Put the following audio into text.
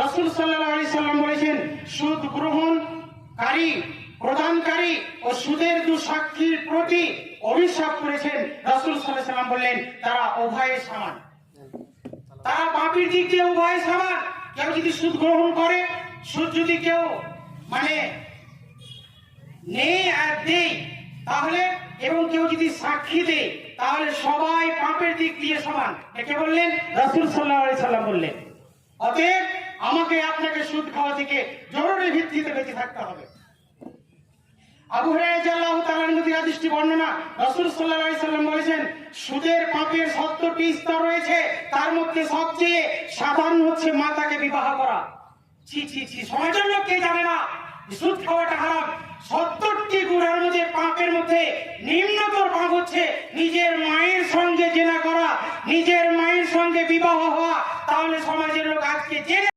রাসূল সাল্লাল্লাহু আলাইহি সাল্লাম বলেছেন, সুদ গ্রহণকারী, প্রদানকারী ও সুদের দু সাক্ষীর প্রতি অভিশাপ করেছেন। রাসূল সাল্লাল্লাহু আলাইহি সাল্লাম বললেন, তারা উভয়ে সমান, তারা পাপীর দিক দিয়ে উভয়ে সমান। কেউ যদি সুদ গ্রহণ করে, সুদ যদি কেউ নেই আর দেই তাহলে, এবং কেউ যদি সাক্ষী দেয় তাহলে সবাই পাপের দিক দিয়ে সমান। একে বললেন রাসূল সাল্লাল্লাহু আলাইহি সাল্লাম বললেন। অতএব আমাকে আপনাকে সুদ খাওয়া থেকে জরুরি ভিত্তিতে বেঁচে থাকতে হবে। আবু হুরায়রা রাদিয়াল্লাহু তাআলা আনহু থেকে হাদিসটি বর্ণনা, রাসূল সাল্লাল্লাহু আলাইহি সাল্লাম বলেছেন, সুদের পাপের 70টি স্তর রয়েছে, তার মধ্যে সবচেয়ে সাধারণ হচ্ছে মাতাকে বিবাহ করা। ছি ছি ছি, সমাজের লোক কে জানে না সুদ খাওয়াটা হারাম। 70টি গুনাহের মধ্যে পাপের মধ্যে নিম্নতর পাপ হচ্ছে নিজের মায়ের সঙ্গে জিনা করা, নিজের মায়ের সঙ্গে বিবাহ হওয়া। তাহলে সমাজের লোক আজকে জেনে